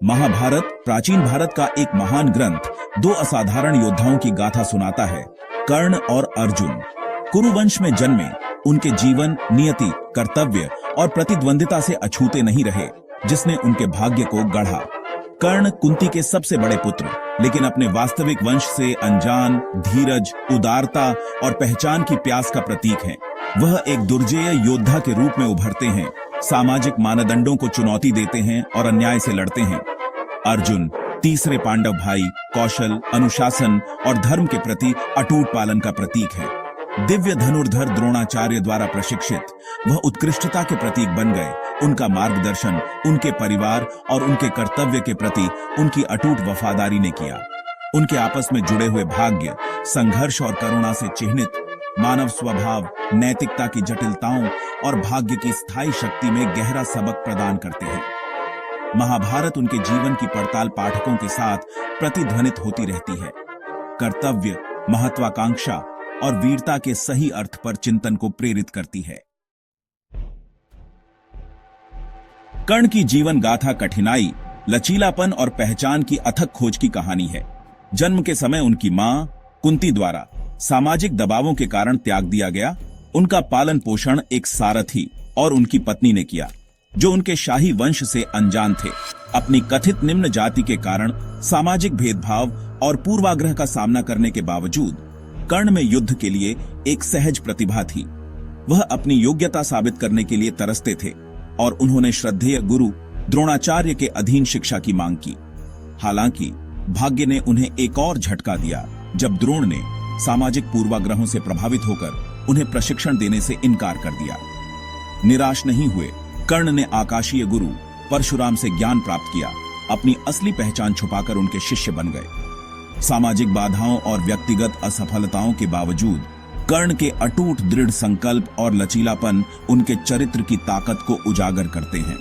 महाभारत प्राचीन भारत का एक महान ग्रंथ दो असाधारण योद्धाओं की गाथा सुनाता है, कर्ण और अर्जुन। कुरुवंश में जन्मे, उनके जीवन, नियति, कर्तव्य और प्रतिद्वंदिता से अछूते नहीं रहे, जिसने उनके भाग्य को गढ़ा। कर्ण कुंती के सबसे बड़े पुत्र, लेकिन अपने वास्तविक वंश से अनजान, धीरज, उदारता और पहचान की प्यास का प्रतीक हैं। वह एक दुर्जेय योद्धा के रूप में उभरते हैं, सामाजिक मानदंडों को चुनौती देते हैं और अन्याय से लड़ते हैं। अर्जुन तीसरे पांडव भाई, कौशल, अनुशासन और धर्म के प्रति अटूट पालन का प्रतीक है। दिव्य धनुर्धर द्रोणाचार्य द्वारा प्रशिक्षित वह उत्कृष्टता के प्रतीक बन गए। उनका मार्गदर्शन उनके परिवार और उनके कर्तव्य के प्रति उनकी अटूट वफादारी ने किया। उनके आपस में जुड़े हुए भाग्य, संघर्ष और करुणा से चिह्नित मानव स्वभाव, नैतिकता की जटिलताओं और भाग्य की स्थायी शक्ति में गहरा सबक प्रदान करते हैं। महाभारत उनके जीवन की पड़ताल पाठकों के साथ प्रतिध्वनित होती रहती है। कर्तव्य, महत्वाकांक्षा और वीरता के सही अर्थ पर चिंतन को प्रेरित करती है। कर्ण की जीवन गाथा कठिनाई, लचीलापन और पहचान की अथक खोज की कहानी है। जन्म के समय उनकी मां कुंती द्वारा सामाजिक दबावों के कारण त्याग दिया गया। उनका पालन पोषण एक सारथी और उनकी पत्नी ने किया, जो उनके शाही वंश से अनजान थे। अपनी कथित निम्न जाति के कारण सामाजिक भेदभाव और पूर्वाग्रह का सामना करने के बावजूद कर्ण में युद्ध के लिए एक सहज प्रतिभा थी। वह अपनी योग्यता साबित करने के लिए तरसते थे और उन्होंने श्रद्धेय गुरु द्रोणाचार्य के अधीन शिक्षा की मांग की। हालांकि भाग्य ने उन्हें एक और झटका दिया, जब द्रोण ने सामाजिक पूर्वाग्रहों से प्रभावित होकर उन्हें प्रशिक्षण देने से इनकार कर दिया। निराश नहीं हुए, कर्ण ने आकाशीय गुरु परशुराम से ज्ञान प्राप्त किया। अपनी असली पहचान छुपाकर उनके शिष्य बन गए। सामाजिक बाधाओं और व्यक्तिगत असफलताओं के बावजूद कर्ण के अटूट दृढ़ संकल्प और लचीलापन उनके चरित्र की ताकत को उजागर करते हैं।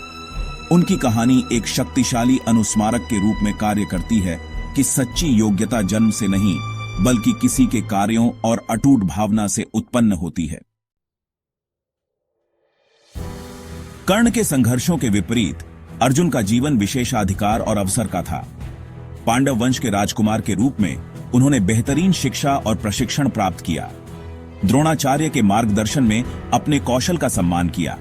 उनकी कहानी एक शक्तिशाली अनुस्मारक के रूप में कार्य करती है कि सच्ची योग्यता जन्म से नहीं, बल्कि किसी के कार्यों और अटूट भावना से उत्पन्न होती है। कर्ण के संघर्षों के विपरीत अर्जुन का जीवन विशेषाधिकार और अवसर का था। पांडव वंश के राजकुमार के रूप में उन्होंने बेहतरीन शिक्षा और प्रशिक्षण प्राप्त किया। द्रोणाचार्य के मार्गदर्शन में अपने कौशल का सम्मान किया।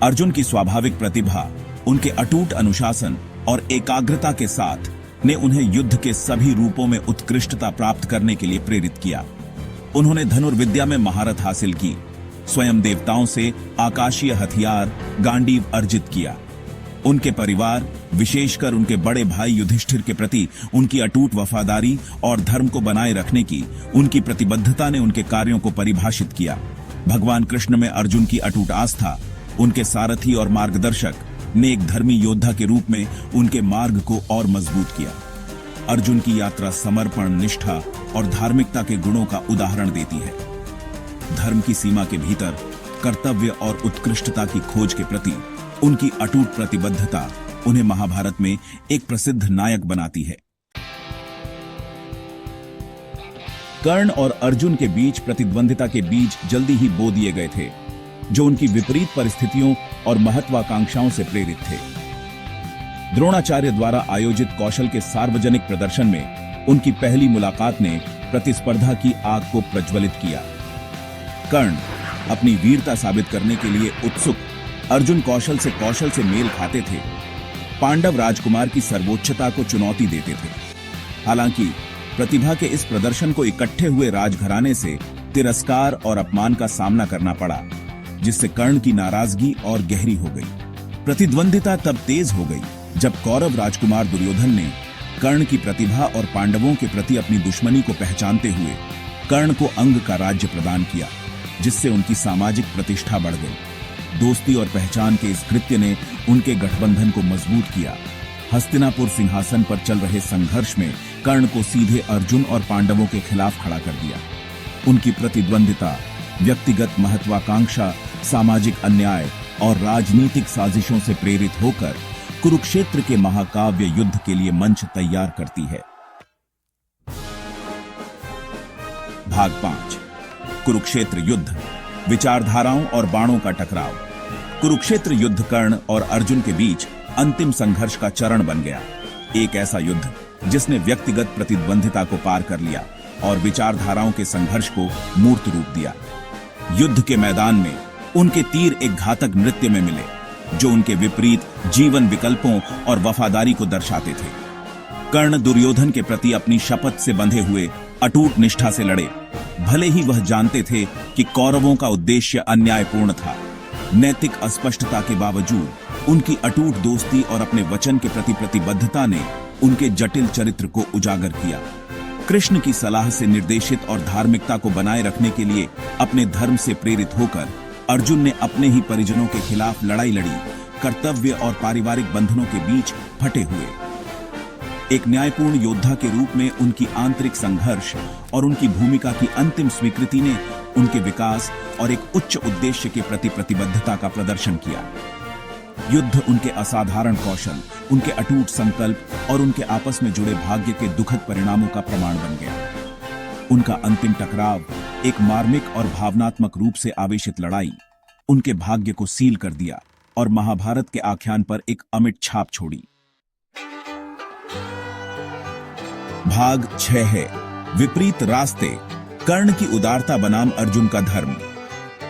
अर्जुन की स्वाभाविक प्रतिभा, उनके अटूट अनुशासन और एकाग्रता के साथ ने उन्हें युद्ध के सभी रूपों में उत्कृष्टता प्राप्त करने के लिए प्रेरित किया। उन्होंने धनुर्विद्या में महारत हासिल की, स्वयं देवताओं से आकाशीय हथियार गांडीव अर्जित किया। उनके परिवार, विशेषकर उनके बड़े भाई युधिष्ठिर के प्रति उनकी अटूट वफादारी और धर्म को बनाए रखने की उनकी प्रतिबद्धता ने उनके कार्यों को परिभाषित किया। भगवान कृष्ण में अर्जुन की अटूट आस्था, उनके सारथी और मार्गदर्शक ने एक धर्मी योद्धा के रूप में उनके मार्ग को और मजबूत किया। अर्जुन की यात्रा समर्पण, निष्ठा और धार्मिकता के गुणों का उदाहरण देती है। धर्म की सीमा के भीतर कर्तव्य और उत्कृष्टता की खोज के प्रति उनकी अटूट प्रतिबद्धता उन्हें महाभारत में एक प्रसिद्ध नायक बनाती है। कर्ण और अर्जुन के बीच प्रतिद्वंदिता के बीज जल्दी ही बो दिए गए थे, जो उनकी विपरीत परिस्थितियों और महत्वाकांक्षाओं से प्रेरित थे। द्रोणाचार्य द्वारा आयोजित कौशल के सार्वजनिक प्रदर्शन में उनकी पहली मुलाकात ने प्रतिस्पर्धा की आग को प्रज्वलित किया। कर्ण अपनी वीरता साबित करने के लिए उत्सुक, अर्जुन कौशल से मेल खाते थे। पांडव राजकुमार की सर्वोच्चता को चुनौती देते थे। हालांकि प्रतिभा के इस प्रदर्शन को इकट्ठे हुए राजघराने से तिरस्कार और अपमान का सामना करना पड़ा, जिससे कर्ण की नाराजगी और गहरी हो गई। प्रतिद्वंदिता तब तेज हो गई जब कौरव राजकुमार दुर्योधन ने कर्ण की प्रतिभा और पांडवों के प्रति अपनी दुश्मनी को पहचानते हुए कर्ण को अंग का राज्य प्रदान किया, जिससे उनकी सामाजिक प्रतिष्ठा बढ़ गई। दोस्ती और पहचान के इस कृत्य ने उनके गठबंधन को मजबूत किया। हस्तिनापुर सिंहासन पर चल रहे संघर्ष में कर्ण को सीधे अर्जुन और पांडवों के खिलाफ खड़ा कर दिया। उनकी प्रतिद्वंदिता व्यक्तिगत महत्वाकांक्षा, सामाजिक अन्याय और राजनीतिक साजिशों से प्रेरित होकर कुरुक्षेत्र के महाकाव्य युद्ध के लिए मंच तैयार करती है। भाग 5, कुरुक्षेत्र युद्ध, विचारधाराओं और बाणों का टकराव। कुरुक्षेत्र युद्ध कर्ण और अर्जुन के बीच अंतिम संघर्ष का चरण बन गया। एक ऐसा युद्ध जिसने व्यक्तिगत प्रतिद्वंदिता को पार कर लिया और विचारधाराओं के संघर्ष को मूर्त रूप दिया। युद्ध के मैदान में उनके तीर एक घातक नृत्य में मिले जो उनके विपरीत जीवन विकल्पों और वफादारी को दर्शाते थे। कर्ण दुर्योधन के प्रति अपनी शपथ से बंधे हुए अटूट निष्ठा से लड़े, भले ही वह जानते थे कि कौरवों का उद्देश्य अन्यायपूर्ण था। नैतिक अस्पष्टता के बावजूद उनकी अटूट दोस्ती और अपने वचन के प्रति प्रतिबद्धता ने उनके जटिल चरित्र को उजागर किया। कृष्ण की सलाह से निर्देशित और धार्मिकता को बनाए रखने के लिए अपने धर्म से प्रेरित होकर अर्जुन ने अपने ही परिजनों के खिलाफ लड़ाई लड़ी, कर्तव्य और पारिवारिक बंधनों के बीच फटे हुए। एक न्यायपूर्ण योद्धा के रूप में उनकी आंतरिक संघर्ष और उनकी भूमिका की अंतिम स्वीकृति ने उनके विकास और एक उच्च उद्देश्य के प्रति प्रतिबद्धता का प्रदर्शन किया। युद्ध उनके असाधारण कौशल, उनके अटूट संकल्प और उनके आपस में जुड़े भाग्य के दुखद परिणामों का प्रमाण बन गया। उनका अंतिम टकराव, एक मार्मिक और भावनात्मक रूप से आवेशित लड़ाई, उनके भाग्य को सील कर दिया और महाभारत के आख्यान पर एक अमिट छाप छोड़ी। भाग 6 है विपरीत रास्ते, कर्ण की उदारता बनाम अर्जुन का धर्म।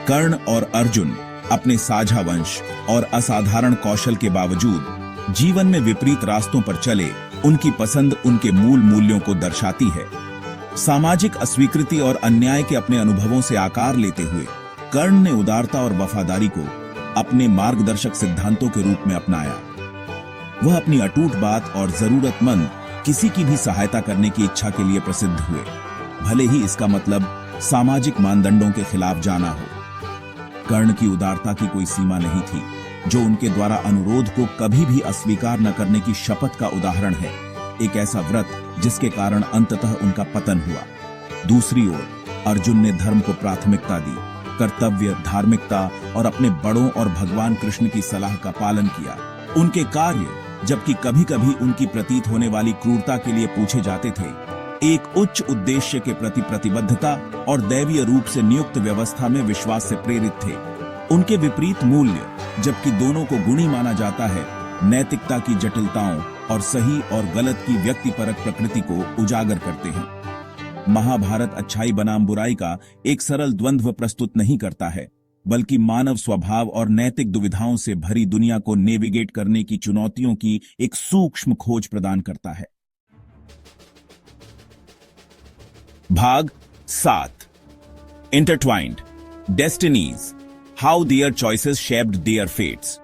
कर्ण और अर्जुन अपने साझा वंश और असाधारण कौशल के बावजूद जीवन में विपरीत रास्तों पर चले। उनकी पसंद उनके मूल मूल्यों को दर्शाती है। सामाजिक अस्वीकृति और अन्याय के अपने अनुभवों से आकार लेते हुए कर्ण ने उदारता और वफादारी को अपने मार्गदर्शक सिद्धांतों के रूप में अपनाया। वह अपनी अटूट बात और जरूरतमंद किसी की भी सहायता करने की इच्छा के लिए प्रसिद्ध हुए, भले ही इसका मतलब सामाजिक मानदंडों के खिलाफ जाना हो। कर्ण की उदारता की कोई सीमा नहीं थी, जो उनके द्वारा अनुरोध को कभी भी अस्वीकार न करने की शपथ का उदाहरण है। एक ऐसा व्रत जिसके कारण अंततः उनका पतन हुआ। दूसरी ओर अर्जुन ने धर्म को प्राथमिकता दी, कर्तव्य, धार्मिकता और अपने बड़ों और भगवान कृष्ण की सलाह का पालन किया। उनके कार्य, जबकि कभी कभी उनकी प्रतीत होने वाली क्रूरता के लिए पूछे जाते थे, एक उच्च उद्देश्य के प्रति प्रतिबद्धता और दैवीय रूप से नियुक्त व्यवस्था में विश्वास से प्रेरित थे। उनके विपरीत मूल्य, जबकि दोनों को गुणी माना जाता है, नैतिकता की जटिलताओं और सही और गलत की व्यक्तिपरक प्रकृति को उजागर करते हैं। महाभारत अच्छाई बनाम बुराई का एक सरल द्वंद्व प्रस्तुत नहीं करता है, बल्कि मानव स्वभाव और नैतिक दुविधाओं से भरी दुनिया को नेविगेट करने की चुनौतियों की एक सूक्ष्म खोज प्रदान करता है। भाग 7 intertwined destinies, how their choices shaped their fates.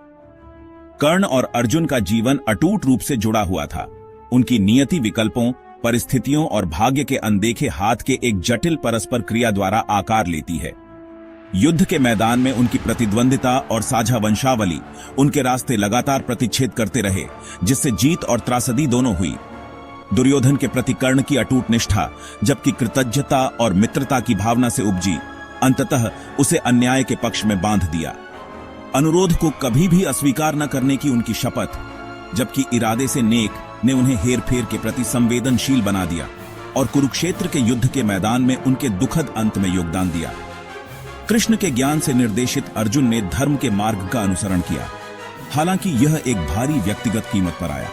Karna और अर्जुन का जीवन अटूट रूप से जुड़ा हुआ था। उनकी नियति विकल्पों, परिस्थितियों और भाग्य के अनदेखे हाथ के एक जटिल परस्पर क्रिया द्वारा आकार लेती है। युद्ध के मैदान में उनकी प्रतिद्वंदिता और साझा वंशावली उनके रास्ते लगातार प्रतिच्छेद करते रहे, जिससे जीत और त्रासदी दोनों हुई। दुर्योधन के प्रति कर्ण की अटूट निष्ठा, जबकि कृतज्ञता और मित्रता की भावना से उपजी, अंततः उसे अन्याय के पक्ष में बांध दिया। अनुरोध को कभी भी अस्वीकार न करने की उनकी शपथ, जबकि इरादे से नेक, ने उन्हें हेरफेर के प्रति संवेदनशील बना दिया और कुरुक्षेत्र के युद्ध के मैदान में उनके दुखद अंत में योगदान दिया। कृष्ण के ज्ञान से निर्देशित अर्जुन ने धर्म के मार्ग का अनुसरण किया, हालांकि यह एक भारी व्यक्तिगत कीमत पर आया।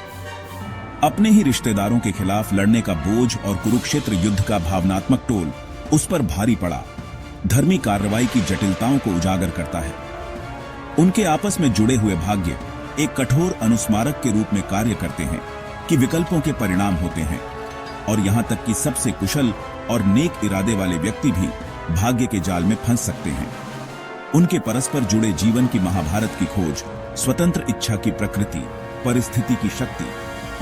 अपने ही रिश्तेदारों के खिलाफ लड़ने का बोझ और कुरुक्षेत्र युद्ध का भावनात्मक टोल उस पर भारी पड़ा। धर्मी कार्रवाई की जटिलताओं को उजागर करता है। उनके आपस में जुड़े हुए भाग्य एक कठोर अनुस्मारक के रूप में कार्य करते हैं कि विकल्पों के परिणाम होते हैं, और यहां तक कि सबसे कुशल और नेक इरादे वाले व्यक्ति भी भाग्य के जाल में फंस सकते हैं। उनके परस्पर जुड़े जीवन की महाभारत की खोज स्वतंत्र इच्छा की प्रकृति, परिस्थिति की शक्ति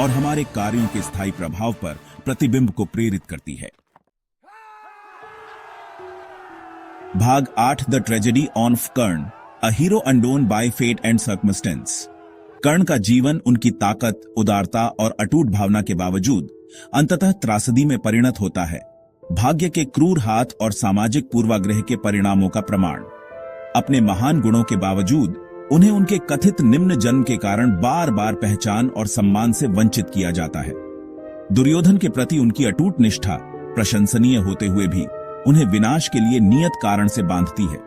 और हमारे कार्यों के स्थायी प्रभाव पर प्रतिबिंब को प्रेरित करती है। भाग 8 the tragedy of Karna, a hero undone by fate and circumstance. Karna का जीवन उनकी ताकत, उदारता और अटूट भावना के बावजूद अंततः त्रासदी में परिणत होता है। भाग्य के क्रूर हाथ और सामाजिक पूर्वाग्रह के परिणामों का प्रमाण। अपने महान गुणों के बावजूद उन्हें उनके कथित निम्न जन्म के कारण बार बार पहचान और सम्मान से वंचित किया जाता है। दुर्योधन के प्रति उनकी अटूट निष्ठा प्रशंसनीय होते हुए भी उन्हें विनाश के लिए नियत कारण से बांधती है।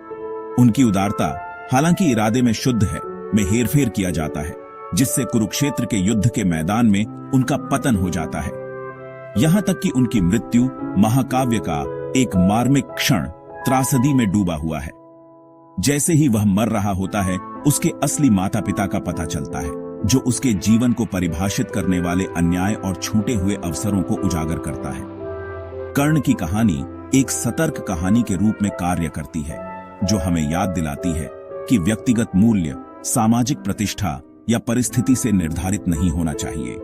उनकी उदारता, हालांकि इरादे में शुद्ध है, में हेरफेर किया जाता है। जिससे कुरुक्षेत्र के युद्ध के मैदान में उनका पतन हो जाता है। यहां तक कि उनकी मृत्यु महाकाव्य का एक मार्मिक क्षण त्रासदी में डूबा हुआ है। जैसे ही वह मर रहा होता है, उसके असली माता पिता का पता चलता है, जो उसके जीवन को परिभाषित करने वाले अन्याय और छूटे हुए अवसरों को उजागर करता है। कर्ण की कहानी एक सतर्क कहानी के रूप में कार्य करती है, जो हमें याद दिलाती है कि व्यक्तिगत मूल्य सामाजिक प्रतिष्ठा या परिस्थिति से निर्धारित नहीं होना चाहिए।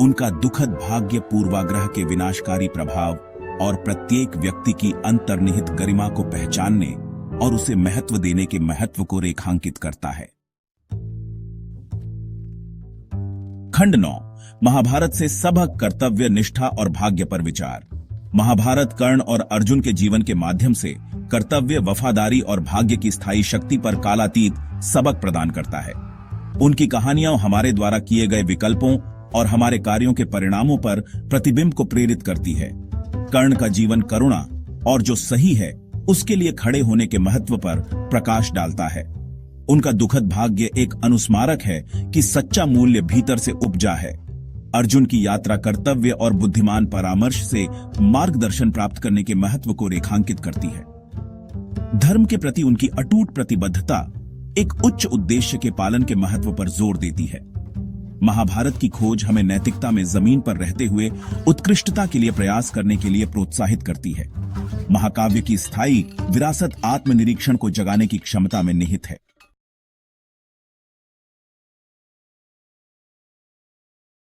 उनका दुखद भाग्य पूर्वाग्रह के विनाशकारी प्रभाव और प्रत्येक व्यक्ति की अंतर्निहित गरिमा को पहचानने और उसे महत्व देने के महत्व को रेखांकित करता है। खंड 9 महाभारत से सबक कर्तव्य, निष्ठा और भाग्य पर विचार। महाभारत कर्ण और अर्जुन के जीवन के माध्यम से कर्तव्य, वफादारी और भाग्य की स्थायी शक्ति पर कालातीत सबक प्रदान करता है। उनकी कहानियां हमारे द्वारा किए गए विकल्पों और हमारे कार्यों के परिणामों पर प्रतिबिंब को प्रेरित करती है। कर्ण का जीवन करुणा और जो सही है उसके लिए खड़े होने के महत्व पर प्रकाश डालता है। उनका दुखद भाग्य एक अनुस्मारक है कि सच्चा मूल्य भीतर से उपजा है। अर्जुन की यात्रा कर्तव्य और बुद्धिमान परामर्श से मार्गदर्शन प्राप्त करने के महत्व को रेखांकित करती है। धर्म के प्रति उनकी अटूट प्रतिबद्धता एक उच्च उद्देश्य के पालन के महत्व पर जोर देती है। महाभारत की खोज हमें नैतिकता में जमीन पर रहते हुए उत्कृष्टता के लिए प्रयास करने के लिए प्रोत्साहित करती है। महाकाव्य की स्थायी विरासत आत्मनिरीक्षण को जगाने की क्षमता में निहित है।